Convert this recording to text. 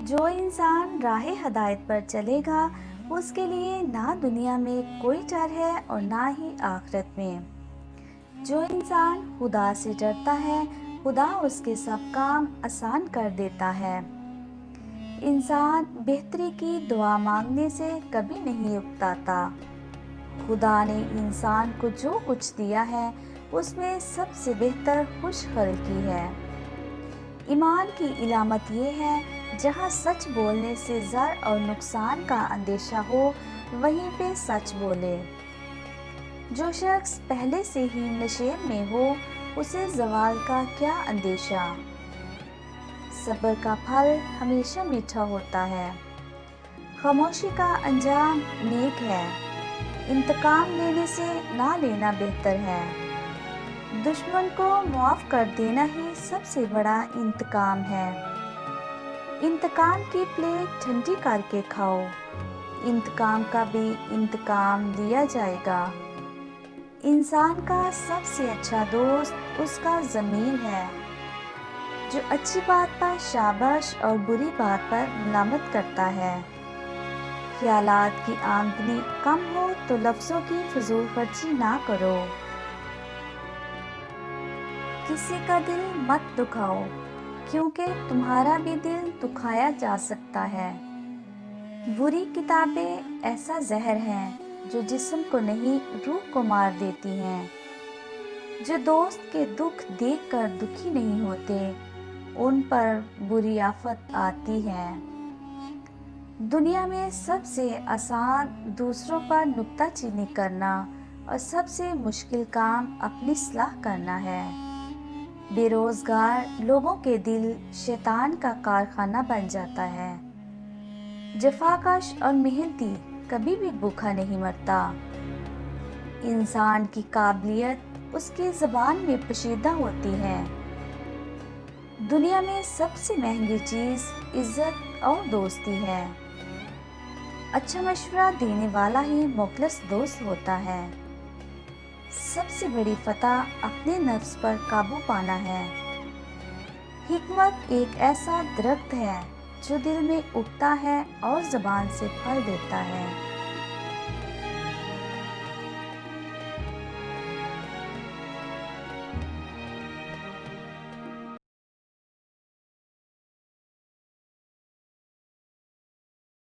جو انسان راہ ہدایت پر چلے گا اس کے لیے نہ دنیا میں کوئی ڈر ہے اور نہ ہی آخرت میں۔ جو انسان خدا سے ڈرتا ہے خدا اس کے سب کام آسان کر دیتا ہے۔ انسان بہتری کی دعا مانگنے سے کبھی نہیں اکتاتا۔ خدا نے انسان کو جو کچھ دیا ہے اس میں سب سے بہتر خوش خلقی ہے۔ ایمان کی علامت یہ ہے جہاں سچ بولنے سے ضرر اور نقصان کا اندیشہ ہو وہیں پہ سچ بولے۔ جو شخص پہلے سے ہی نشیب میں ہو اسے زوال کا کیا اندیشہ۔ صبر کا پھل ہمیشہ میٹھا ہوتا ہے۔ خاموشی کا انجام نیک ہے۔ انتقام لینے سے نہ لینا بہتر ہے۔ دشمن کو معاف کر دینا ہی سب سے بڑا انتقام ہے۔ انتقام کی پلیٹ ٹھنڈی کر کے کھاؤ، انتقام کا بھی انتقام لیا جائے گا۔ انسان کا سب سے اچھا دوست اس کا ضمیر ہے، جو اچھی بات پر شاباش اور بری بات پر ملامت کرتا ہے۔ خیالات کی آمدنی کم ہو تو لفظوں کی فضول خرچی نہ کرو۔ کسی کا دل مت دکھاؤ کیونکہ تمہارا بھی دل دکھایا جا سکتا ہے۔ بری کتابیں ایسا زہر ہیں جو جسم کو نہیں روح کو مار دیتی ہیں۔ جو دوست کے دکھ دیکھ کر دکھی نہیں ہوتے ان پر بری آفت آتی ہے۔ دنیا میں سب سے آسان دوسروں پر نکتہ چینی کرنا اور سب سے مشکل کام اپنی اصلاح کرنا ہے۔ بے روزگار لوگوں کے دل شیطان کا کارخانہ بن جاتا ہے۔ جفاکش اور محنتی کبھی بھی بھوکا نہیں مرتا۔ انسان کی قابلیت اس کی زبان میں پوشیدہ ہوتی ہے۔ دنیا میں سب سے مہنگی چیز عزت اور دوستی ہے۔ اچھا مشورہ دینے والا ہی مخلص دوست ہوتا ہے۔ سب سے بڑی فتح اپنے نفس پر قابو پانا ہے۔ حکمت ایک ایسا درخت ہے جو دل میں اگتا ہے اور زبان سے پھل دیتا ہے۔